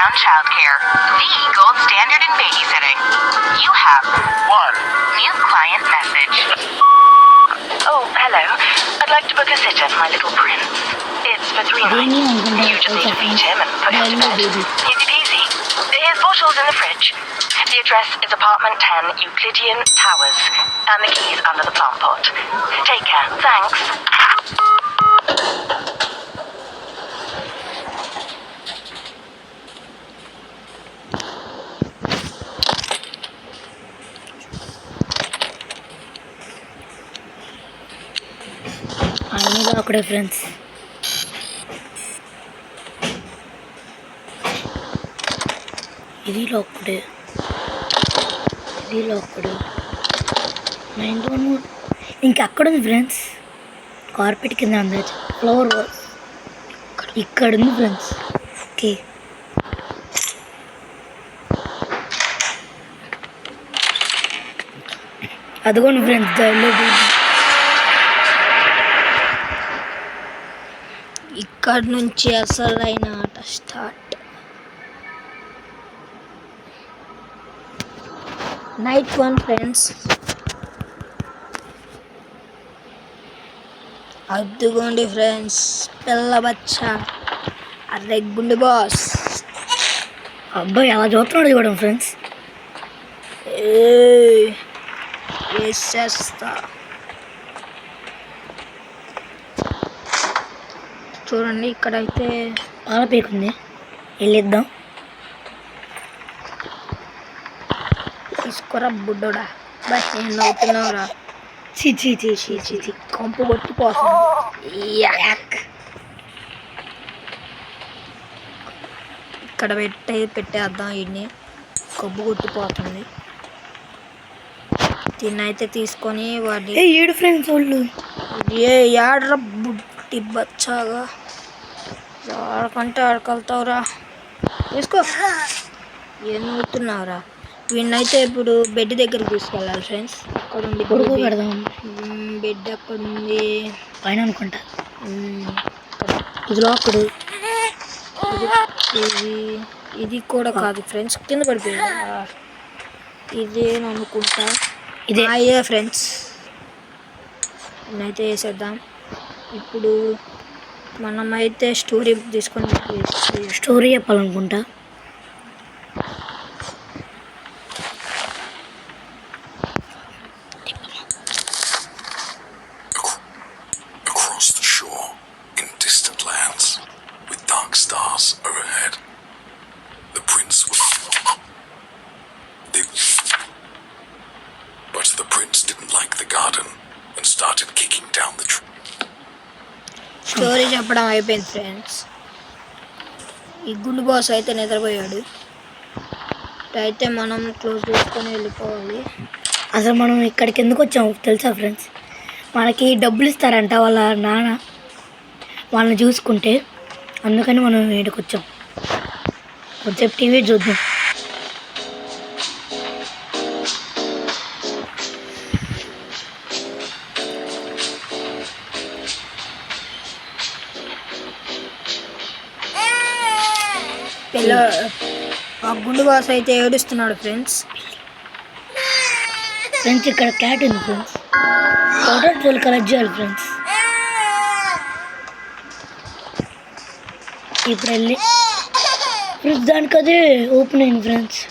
around childcare, the gold standard in babysitting. You have one new client message. Oh, hello. I'd like to book a sitter for my little prince. It's for 3 nights. You just need to feed him and put him to bed. Easy peasy. Here's bottles in the fridge. The address is apartment 10 Euclidean Towers, and the key's under the plant pot. Take care. Thanks. అన్నీ అక్కడే friends. ఇది లోక్కడే, ఇది లోక్కడే. 911 ఇంకెక్కడ ఉంది friends? Carpet కింద అందచ్చు. Flower ఇక్కడ ఉంది friends. Okay, అదిగోండి ఫ్రెండ్స్ గదిలో. ఇక్కడ నుంచి అసలైన ఆట స్టార్ట్. Night 1 friends. అద్దుకోండి ఫ్రెండ్స్, పిల్ల బచ్చా అరే గుండు బాస్. అబ్బాయి అలా చూస్తున్నాడు చూడండి ఫ్రెండ్స్. వేసేస్తా చూడండి. ఇక్కడైతే పాల పేకుంది, వెళ్ళిద్దాం. తీసుకురా బుడ్డోడా. బస్ ఏం నవ్వుతున్నావురా? చీ కంపు కొట్టిపోతుంది. ఇక్కడ పెట్టేద్దాం. వీడిని కొబ్బు కొట్టిపోతుంది. దీన్నైతే తీసుకొని వాడి ఏడు ఫ్రెండ్స్ వాళ్ళు ఏడ్ర బుట్టి బచ్చాగా ఆడకంటే ఆడకెళ్తావురా. తీసుకో. ఏం నవ్వుతున్నావురా? వీడినైతే ఇప్పుడు బెడ్ దగ్గరికి తీసుకెళ్ళాలి ఫ్రెండ్స్. అక్కడ ఉంది కొడుకు పెడదాం. బెడ్ అక్కడ ఉంది పైన అనుకుంటా. ఇది లోకడు. ఇది కూడా కాదు ఫ్రెండ్స్, కింద పడిపోయింది. ఇదేం అనుకుంటా. ఇదే ఫ్రెండ్స్. నేనైతే వేసేద్దాం. ఇప్పుడు మనమైతే స్టోరీ తీసుకొని story చెప్పాలనుకుంటా. Across the shore, in distant lands, with dark stars overhead, the prince was... But the prince didn't like the garden and started kicking down the tree. Story చెప్పడం అయిపోయింది ఫ్రెండ్స్. ఈ గుండు boss అయితే నిద్రపోయాడు. అయితే మనం close చేసుకొని వెళ్ళిపోవాలి. అసలు మనం ఇక్కడికి ఎందుకు వచ్చాము తెలుసా ఫ్రెండ్స్? మనకి డబ్బులు ఇస్తారంట వాళ్ళ నాన్న వాళ్ళని చూసుకుంటే, అందుకని మనం ఇక్కడికి వచ్చాం. కొంచెం టీవీ చూద్దాం. ఆ గుండు బాస్ అయితే ఏడుస్తున్నాడు ఫ్రెండ్స్. ఇక్కడ క్యాట్ ఉంది ఫ్రెండ్స్. పౌడర్ కలెక్ట్ చేయాలి ఫ్రెండ్స్. ఇప్పుడు వెళ్ళి ఫ్రిడ్జ్ దానికి అదే ఓపెన్ అయింది ఫ్రెండ్స్.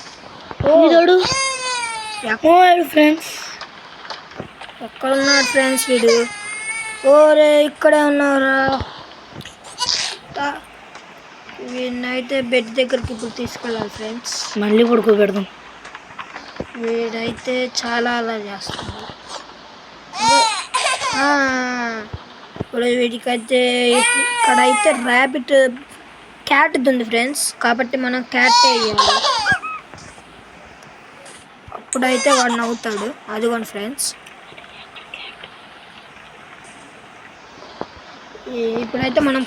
వీడు ఫ్రెండ్స్ ఎక్కడ ఉన్నాడు ఫ్రెండ్స్? వీడు ఓరే ఇక్కడే ఉన్నారా? వీడినైతే బెడ్ దగ్గరికి ఇప్పుడు తీసుకెళ్ళాలి ఫ్రెండ్స్. మళ్ళీ పడుకోబెడదాం. వీడైతే చాలా అలా చేస్తున్నాడు. ఇప్పుడు వీడికైతే ఇక్కడైతే ర్యాబిట్ క్యాట్ ఉంది ఫ్రెండ్స్, కాబట్టి మనం క్యాట్ వేయాలి. అప్పుడైతే వాడు నవ్వుతాడు. అదిగోండి ఫ్రెండ్స్. ఇప్పుడైతే మనం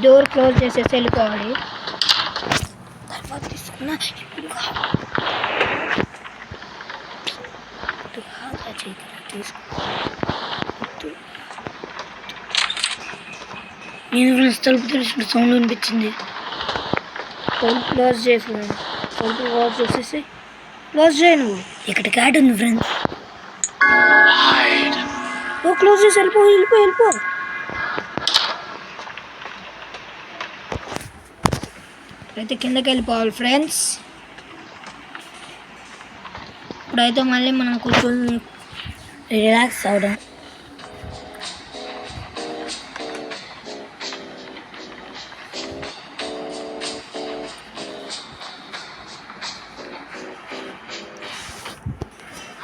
డోర్ క్లోజ్ చేసేసి వెళ్ళిపోవాలి. తర్వాత తీసుకున్నా నేను ఫ్రెండ్స్ తలుపు తెలిసిన సౌండ్ వినిపించింది. తలుపు క్లోజ్ చేయి ఫ్రెండ్. తలుపు క్లోజ్ చేసేసి క్లోజ్ చేయి నువ్వు. ఇక్కడ క్యాట్ ఉంది ఫ్రెండ్స్. ఓ క్లోజ్ చేసి వెళ్ళిపో వెళ్ళిపో వెళ్ళిపో. అయితే కిందకి వెళ్ళిపోవాలి ఫ్రెండ్స్. ఇప్పుడైతే మళ్ళీ మనం కూర్చొని రిలాక్స్ అవడం.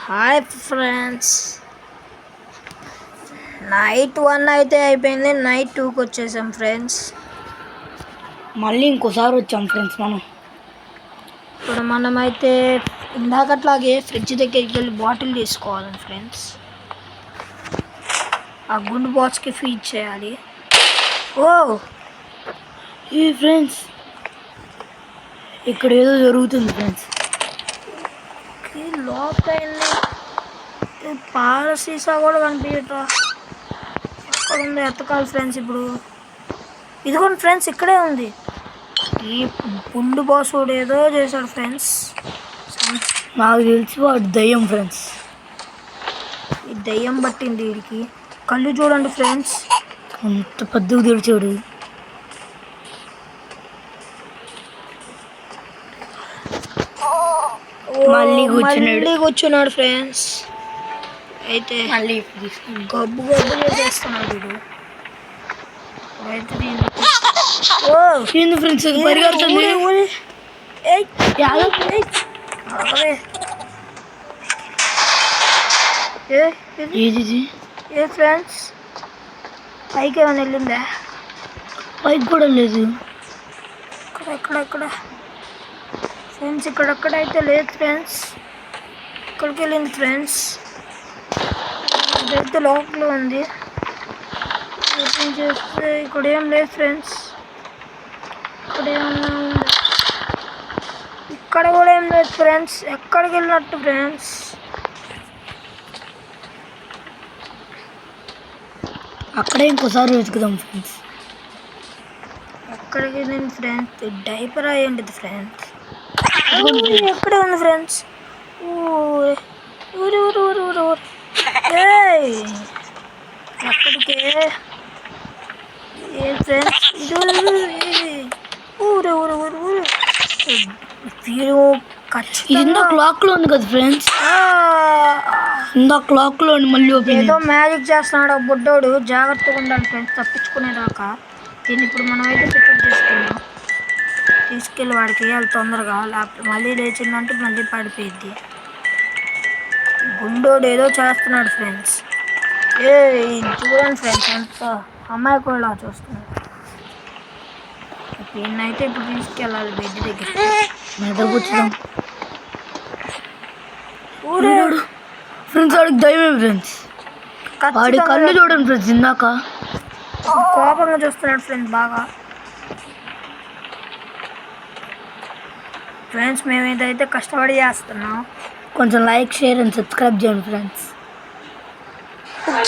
హాయ్ ఫ్రెండ్స్, నైట్ 1 అయితే అయిపోయింది, నైట్ 2కి వచ్చేసాం ఫ్రెండ్స్. మళ్ళీ ఇంకోసారి వచ్చాం ఫ్రెండ్స్ మనం. ఇప్పుడు మనమైతే ఇందాకట్లాగే ఫ్రిడ్జ్ దగ్గరికి వెళ్ళి బాటిల్ తీసుకోవాలి ఫ్రెండ్స్. ఆ గుండు బాక్స్కి ఫీడ్ చేయాలి. ఓ ఈ ఫ్రెండ్స్ ఇక్కడ ఏదో జరుగుతుంది ఫ్రెండ్స్. లోపల పాల సీసా కూడా కనిపించట్రా. ఎక్కడ ఉందో ఎత్తకాలి ఫ్రెండ్స్. ఇప్పుడు ఇదిగోండి ఫ్రెండ్స్, ఇక్కడే ఉంది. ఈ గుండు బాస్ వాడు ఏదో చేశాడు ఫ్రెండ్స్. నాకు తెలిసి వాడు దయ్యం ఫ్రెండ్స్. ఈ దయ్యం పట్టింది వీడికి. కళ్ళు చూడండి ఫ్రెండ్స్, అంత పెద్దగా తెరిచాడు. మళ్ళీ కూర్చున్నాడు ఫ్రెండ్స్. అయితే మళ్ళీ గబ్బు గబ్బు చేసేస్తున్నాడు వీడు. అయితే ఏంది ఫ్రెండ్స్ పరిగెడుతుంది. ఏ ఫ్రెండ్స్ పైకి ఏమైనా వెళ్ళిందా? పైకి కూడా లేదు. ఎక్కడ ఫ్రెండ్స్, ఇక్కడెక్కడైతే లేదు ఫ్రెండ్స్. ఇక్కడికి వెళ్ళింది ఫ్రెండ్స్. ఇదైతే లోపల ఉంది. ఓపెన్ చేస్తే ఇక్కడ ఏం లేదు ఫ్రెండ్స్. ఇక్కడ ఏమన్నా ఉంది? ఇక్కడ కూడా ఏం లేదు ఫ్రెండ్స్. ఎక్కడికి వెళ్ళినట్టు ఫ్రెండ్స్? అక్కడే ఇంకోసారి వెతుకుదాం ఫ్రెండ్స్. ఎక్కడికి వెళ్ళింది ఫ్రెండ్స్? డైపర్ అయ్యండి ఫ్రెండ్స్. ఎక్కడే ఉంది ఫ్రెండ్స్. ఊరు ఊరు ఊరు ఊరు ఊరు. ఎక్కడికే ఏ ఫ్రెండ్స్? ఇది ఊరు ఊరు ఊరు ఊరు. ఇందా క్లాక్ లో ఉంది కదా ఫ్రెండ్స్. ఇందా క్లాక్ లో మళ్ళీ ఏదో మ్యాజిక్ చేస్తున్నాడు ఆ బుడ్డోడు. జాగ్రత్తగా ఉండాలి ఫ్రెండ్స్ తప్పించుకునేదాకా. దీన్ని ఇప్పుడు మనం అయితే పికప్ చేసుకున్నాం. తీసుకెళ్ళి వాడికి వేయాలి తొందరగా, లేకపోతే మళ్ళీ లేచిందంటే మళ్ళీ పడిపోయిద్ది. గుండోడు ఏదో చేస్తున్నాడు ఫ్రెండ్స్. చూడండి ఫ్రెండ్స్, ఎంత అమ్మాయి కూడా చూస్తున్నాడు. దీన్నైతే ఇప్పుడు తీసుకెళ్ళాలి బెడ్ దగ్గర. నిద్రపుచ్చుదాం ఫ్రెండ్స్. వాడికి దయ్యమే ఫ్రెండ్స్. వాడి కళ్ళు చూడండి ఫ్రెండ్స్. ఇందాక కోపంగా చూస్తున్నాడు ఫ్రెండ్స్ బాగా. ఫ్రెండ్స్ మేము ఇదైతే కష్టపడి చేస్తున్నాం. కొంచెం లైక్, షేర్ అండ్ సబ్స్క్రైబ్ చేయండి ఫ్రెండ్స్.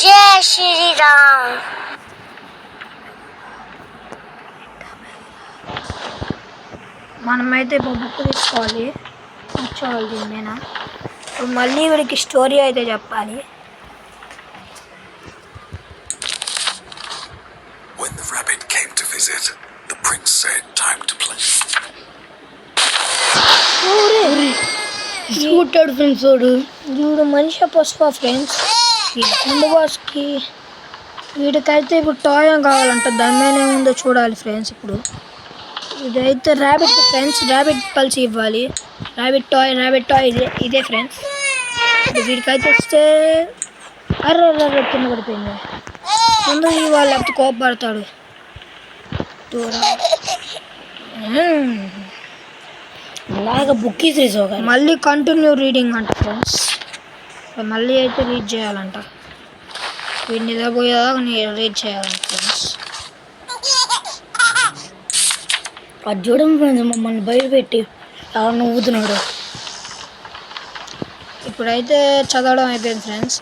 జై శ్రీరామ్. మనమైతే ఇప్పుడు బుక్ తీసుకోవాలి, కూర్చోవాలి దీని మీద. మళ్ళీ వీడికి స్టోరీ అయితే చెప్పాలి. When the rabbit came to visit, the prince said, "Time to play." తీసుకుంటాడు ఫ్రెండ్స్. వీడు మనిషి పసుపా ఫ్రెండ్స్. ఈ గుండు బాస్కి వీడికైతే ఇప్పుడు టాయ్ కావాలంట. దాని మీద ఏముందో చూడాలి ఫ్రెండ్స్. ఇప్పుడు ఇదైతే ర్యాబిట్ ఫ్రెండ్స్. ర్యాబిట్ పల్స్ ఇవ్వాలి. ర్యాబిట్ టాయ్ ఇదే ఫ్రెండ్స్. ఇప్పుడు వీడికైతే వస్తే అర్ర కింద పడిపోయింది. ముందు ఇవ్వాలి లేకపోతే కోపపడతాడు. అలాగా బుక్ తీసేసావు. మళ్ళీ కంటిన్యూ రీడింగ్ అంట ఫ్రెండ్స్. మళ్ళీ అయితే రీడ్ చేయాలంట. వీడిని నిద్రపోయేదాకా రీడ్ చేయాలంట ఫ్రెండ్స్. అది చూడండి ఫ్రెండ్స్, మమ్మల్ని బయటపెట్టి ఎవరు నవ్వుతున్నాడు. ఇప్పుడైతే చదవడం అయిపోయింది ఫ్రెండ్స్.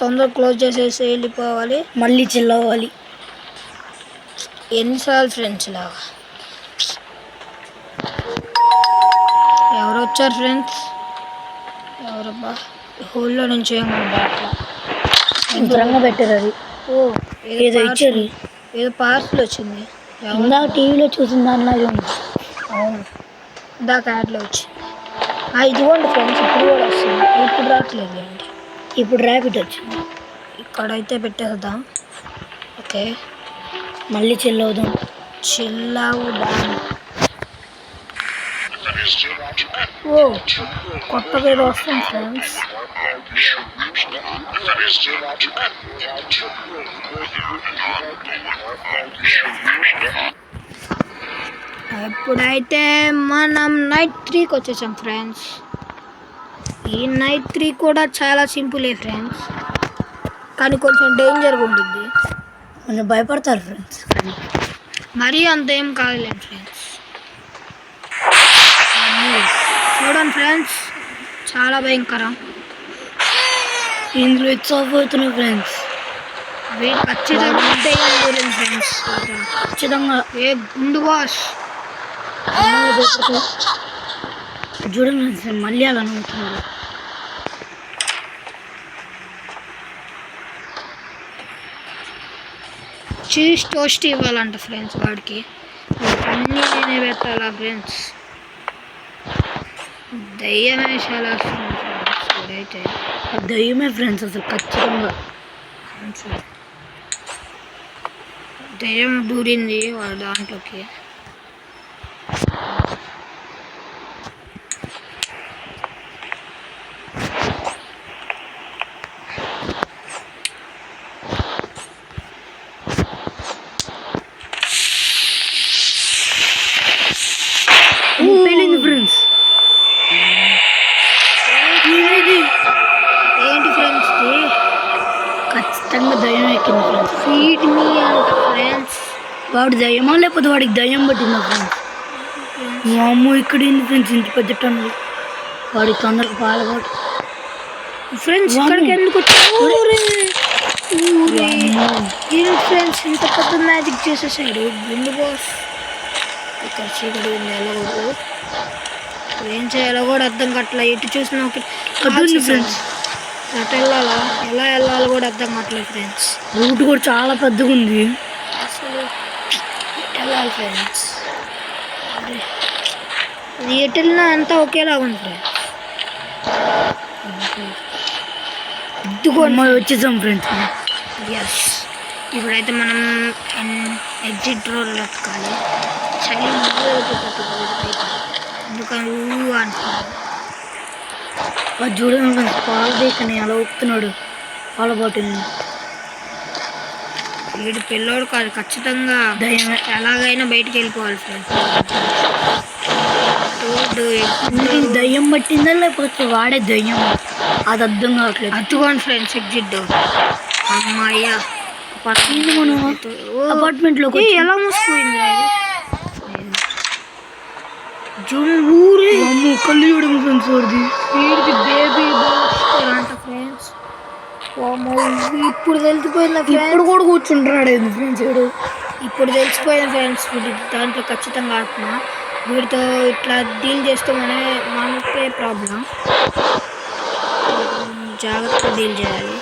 తొందరగా క్లోజ్ చేసేసి వెళ్ళిపోవాలి. మళ్ళీ చిల్లవాలి. ఎన్నిసార్లు ఫ్రెండ్స్ ఇలాగా వచ్చారు ఫ్రెండ్స్. ఎవరబ్బా హోల్లో నుంచి ఏమన్నా దూరంగా పెట్టారు అది. ఓ ఏదో ఇచ్చారు. ఏదో పార్సల్ వచ్చింది. ఇందాక టీవీలో చూసిన దానిలాగే ఉంది. అవును ఇందాక యాడ్లో వచ్చింది. ఇదిగోండి ఫ్రెండ్స్, ఇప్పుడు కూడా వస్తుంది. ఇప్పుడు రావట్లేదు అండి. ఇప్పుడు ర్యాపిడ్ వచ్చింది. ఇక్కడైతే పెట్టేద్దాం. ఓకే మళ్ళీ చెల్లవుదాం. చిల్లవుదాం. ఓ కొత్తగా ఏదో వస్తుంది ఫ్రెండ్స్. ఇప్పుడైతే మనం నైట్ 3కి వచ్చేసాం ఫ్రెండ్స్. ఈ నైట్ 3 కూడా చాలా సింపులే ఫ్రెండ్స్, కానీ కొంచెం డేంజర్గా ఉంటుంది. కొంచెం భయపడతారు ఫ్రెండ్స్. మరీ అంత ఏం కాదులేదు ఫ్రెండ్స్. చూడండి ఫ్రెండ్స్, చాలా భయంకరం. ఇందులో ఇట్స్ ఆఫ్ అవుతున్నాయి ఫ్రెండ్స్. ఖచ్చితంగా ఫ్రెండ్స్, ఖచ్చితంగా ఏ గుండు బాస్ చూడండి ఫ్రెండ్స్, మళ్ళీ అలా నవ్వుతున్నారు. చీజ్ టోస్ట్ ఇవ్వాలంట ఫ్రెండ్స్ వాడికి. అన్నీ నేనే పెట్టాలా ఫ్రెండ్స్? దయ్యమే చాలా వస్తుంది ఫ్రెండ్స్. ఇదైతే దయ్యమే ఫ్రెండ్స్, అసలు ఖచ్చితంగా దయ్యం దూరింది వాడు దాంట్లోకి. వెళ్ళింది ఫ్రెండ్స్. ఏంటి ఫ్రెండ్స్? ఖచ్చితంగా దయ్యం ఎక్కింది ఫ్రెండ్స్. ఫీడ్ మీ అంట ఫ్రెండ్స్. వాడు దయ్యమా లేకపోతే వాడికి దయ్యం పట్టిందా ఫ్రెండ్స్? మా అమ్మ ఇక్కడ ఏంది ఫ్రెండ్స్, ఇంటి పెద్ద టన్నులు. వాడికి తొందరగా పాలవాడు ఫ్రెండ్స్. ఇక్కడికి ఎందుకు ఏంటి ఫ్రెండ్స్, ఇంత పెద్ద మ్యాజిక్ చేసేసాడు గుండు బాస్. ఇక్కడ చీకటి ఉంది, వెళ్ళకూడదు. ఏం చేయాలో కూడా అర్థం కట్టలే. ఎటు చూసినా ఒక ఫ్రెండ్స్. అటు వెళ్ళాలా, ఎలా వెళ్ళాలో కూడా అర్థం కావట్లేదు ఫ్రెండ్స్. రూట్ కూడా చాలా పెద్దగా ఉంది. అసలు ఎటు వెళ్ళాలి ఫ్రెండ్స్? అది ఎటు వెళ్ళినా అంతా ఒకేలా ఉంది ఫ్రెండ్స్. అమ్మ వచ్చేసాం ఫ్రెండ్స్. ఎస్, ఇప్పుడైతే మనం ఎగ్జిట్ రోడ్ వెతకాలి. ఎందుకని అంటున్నాడు. అది చూడండి ఫ్రెండ్స్, పాల దేకని అలా ఊపుతున్నాడు పాల బాటిల్. వీడు పిల్లోడు కాదు, ఖచ్చితంగా దయ్యమే. ఎలాగైనా బయటికి వెళ్ళిపోవాలి ఫ్రెండ్స్. దయ్యం పట్టిందా లేకపోతే వాడే దయ్యం, అది అర్థం కావట్లేదు. అట్టుకోండి ఫ్రెండ్స్, ఎగ్జిట్ డోర్. అమ్మాయ్యా, అపార్ట్మెంట్లో ఎలా మూసిపోయింది ఊరే. కళ్ళు చూడము ఫ్రెండ్స్. వీడికి బేబీ బాస్ అంట ఫ్రెండ్స్. ఇప్పుడు తెలిసిపోయింది ఫ్రెండ్స్. ఇప్పుడు కూడా కూర్చుంటున్నాడు ఫ్రెండ్స్ వీడు. ఇప్పుడు తెలిసిపోయింది ఫ్రెండ్స్. వీడి దాంట్లో ఖచ్చితంగా ఆడుతున్నా. వీడితో ఇట్లా డీల్ చేస్తే మనకే ప్రాబ్లం. జాగ్రత్తగా డీల్ చేయాలి.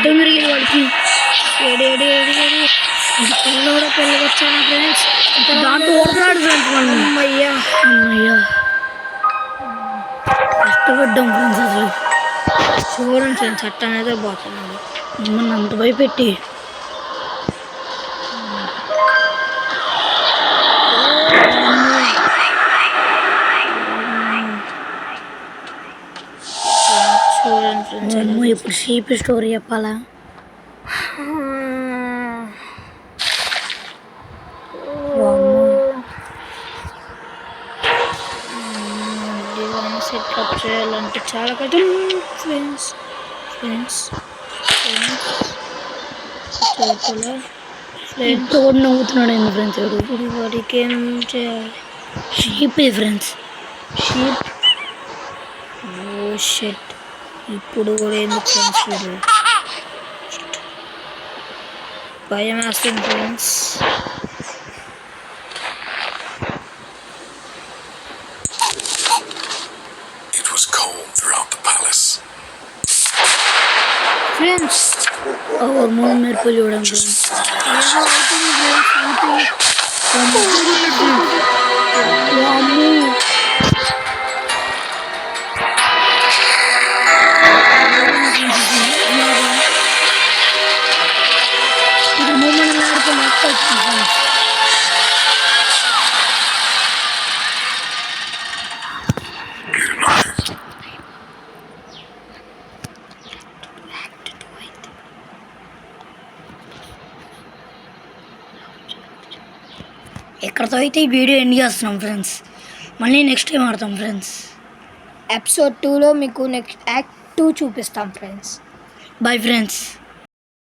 తొందరగా వాడికి పిల్లడు పెళ్ళగొచ్చాను ఫ్రెండ్స్. దాంట్లో ఓడుతున్నాడు ఫ్రెండ్స్. మనం అమ్మయ్యా అమ్మయ్యా కష్టపడ్డాం ఫ్రెండ్స్. అసలు చూడండి ఫ్రెండ్స్, చట్ట అనేది పోతున్నాడు. మిమ్మల్ని అంత భయపెట్టి చూడండి ఫ్రెండ్స్. ఇప్పుడు షీప్ స్టోరీ చెప్పాలా? చేయాలంటే చాలా కష్టం ఫ్రెండ్స్ ఫ్రెండ్స్ ఫ్రెండ్స్ ఫ్రెండ్స్ ఇప్పుడు కూడా నవ్వుతున్నాడు ఏంది ఫ్రెండ్స్ ఎవరు ఇప్పుడు వాడికి ఏం చేయాలి షీప్ ఫ్రెండ్స్ షీప్ ఓ షెట్ ఇప్పుడు కూడా ఎందుకు ఫ్రెండ్స్ వీడు భయం వేస్తుంది friends It was cold throughout the palace. Friends और मुंह मेरे को जोड़ा Just ఏదో అవుతుంది ఇది మూమెంట్ ఆడితే మొత్తం వచ్చింది good night. ఎక్కడితో అయితే ఈ వీడియో ఎండ్ చేస్తున్నాం ఫ్రెండ్స్ మళ్ళీ నెక్స్ట్ టైం ఆడతాం ఫ్రెండ్స్ ఎపిసోడ్ 2లో మీకు నెక్స్ట్ యాక్ట్ 2 చూపిస్తాం ఫ్రెండ్స్ బాయ్ ఫ్రెండ్స్